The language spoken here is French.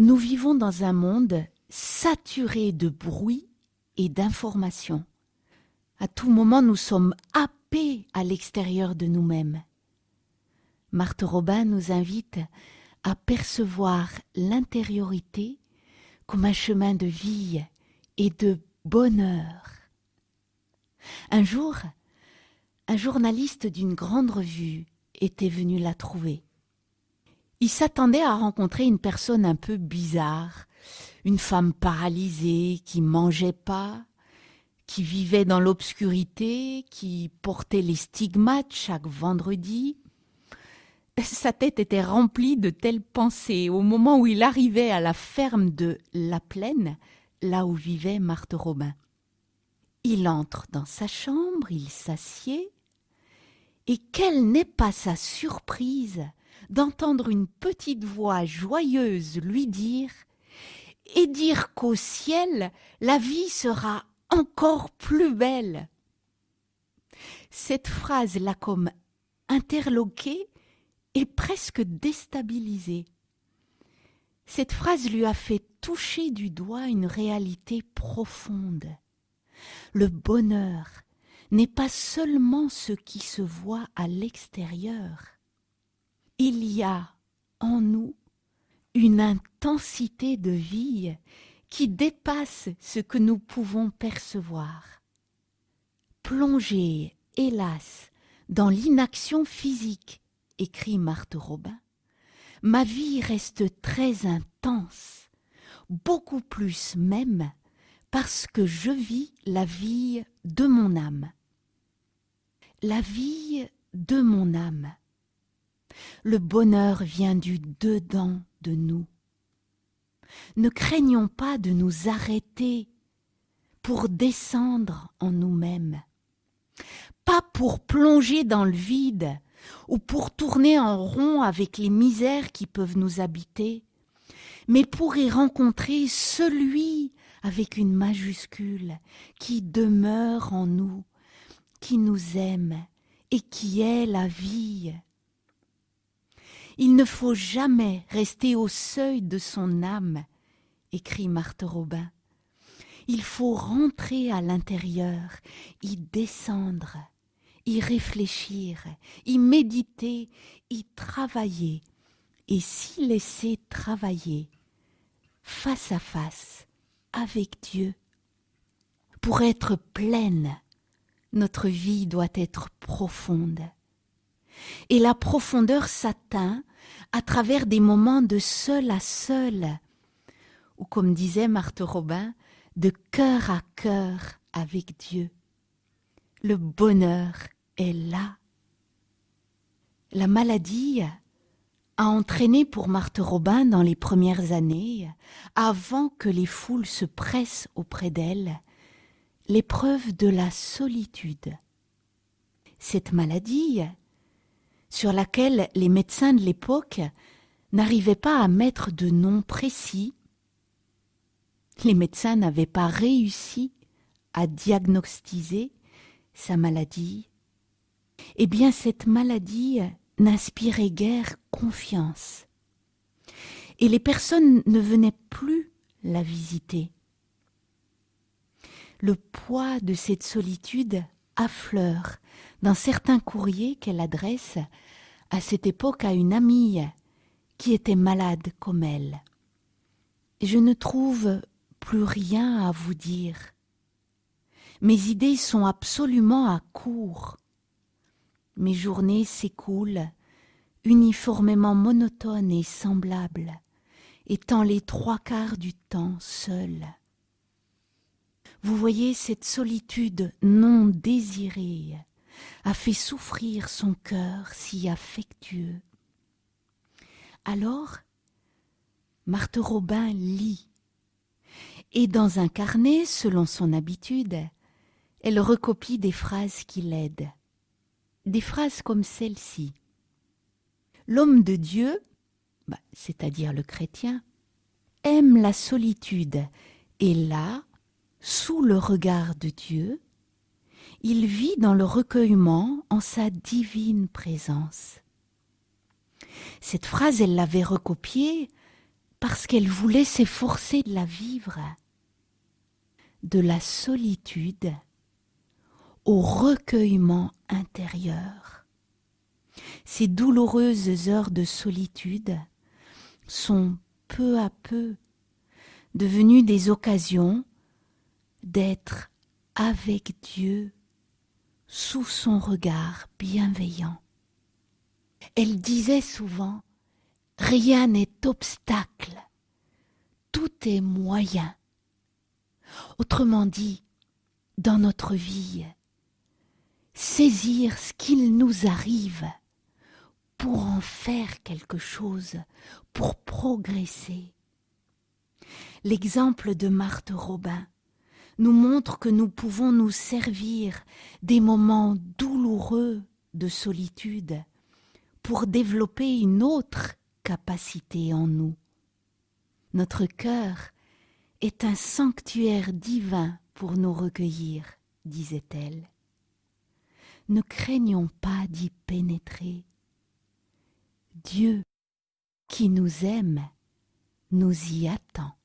Nous vivons dans un monde saturé de bruit et d'informations. À tout moment, nous sommes happés à l'extérieur de nous-mêmes. Marthe Robin nous invite à percevoir l'intériorité comme un chemin de vie et de bonheur. Un jour, un journaliste d'une grande revue était venu la trouver. Il s'attendait à rencontrer une personne un peu bizarre, une femme paralysée qui mangeait pas, qui vivait dans l'obscurité, qui portait les stigmates chaque vendredi. Sa tête était remplie de telles pensées. Au moment où il arrivait à la ferme de La Plaine, là où vivait Marthe Robin. Il entre dans sa chambre, il s'assied, et quelle n'est pas sa surprise d'entendre une petite voix joyeuse lui dire « Et dire qu'au ciel, la vie sera encore plus belle ». Cette phrase l'a comme interloqué et presque déstabilisé. Cette phrase lui a fait toucher du doigt une réalité profonde. Le bonheur n'est pas seulement ce qui se voit à l'extérieur. Il y a en nous une intensité de vie qui dépasse ce que nous pouvons percevoir. Plongée, hélas, dans l'inaction physique, écrit Marthe Robin, ma vie reste très intense, beaucoup plus même, parce que je vis la vie de mon âme. La vie de mon âme. Le bonheur vient du dedans de nous. Ne craignons pas de nous arrêter pour descendre en nous-mêmes. Pas pour plonger dans le vide ou pour tourner en rond avec les misères qui peuvent nous habiter, mais pour y rencontrer celui avec une majuscule qui demeure en nous, qui nous aime et qui est la vie. Il ne faut jamais rester au seuil de son âme, écrit Marthe Robin. Il faut rentrer à l'intérieur, y descendre, y réfléchir, y méditer, y travailler, et s'y laisser travailler, face à face, avec Dieu. Pour être pleine, notre vie doit être profonde. Et la profondeur s'atteint à travers des moments de seul à seul, ou comme disait Marthe Robin, de cœur à cœur avec Dieu. Le bonheur est là. La maladie a entraîné pour Marthe Robin dans les premières années, avant que les foules se pressent auprès d'elle, l'épreuve de la solitude. Cette maladie, sur laquelle les médecins de l'époque n'arrivaient pas à mettre de nom précis, les médecins n'avaient pas réussi à diagnostiquer sa maladie, eh bien cette maladie n'inspirait guère confiance. Et les personnes ne venaient plus la visiter. Le poids de cette solitude affleure dans certains courriers qu'elle adresse à cette époque à une amie qui était malade comme elle. Je ne trouve plus rien à vous dire. Mes idées sont absolument à court. Mes journées s'écoulent uniformément monotones et semblables, étant les 3/4 du temps seule. Vous voyez, cette solitude non désirée a fait souffrir son cœur si affectueux. Alors, Marthe Robin lit, et dans un carnet, selon son habitude, elle recopie des phrases qui l'aident. Des phrases comme celle-ci. L'homme de Dieu, c'est-à-dire le chrétien, aime la solitude, et là, sous le regard de Dieu, il vit dans le recueillement en sa divine présence. Cette phrase, elle l'avait recopiée parce qu'elle voulait s'efforcer de la vivre, de la solitude au recueillement intérieur. Ces douloureuses heures de solitude sont peu à peu devenues des occasions d'être avec Dieu sous son regard bienveillant. Elle disait souvent, rien n'est obstacle, tout est moyen. Autrement dit, dans notre vie, saisir ce qu'il nous arrive pour en faire quelque chose, pour progresser. L'exemple de Marthe Robin nous montre que nous pouvons nous servir des moments douloureux de solitude pour développer une autre capacité en nous. Notre cœur est un sanctuaire divin pour nous recueillir, disait-elle. Ne craignons pas d'y pénétrer. Dieu, qui nous aime, nous y attend.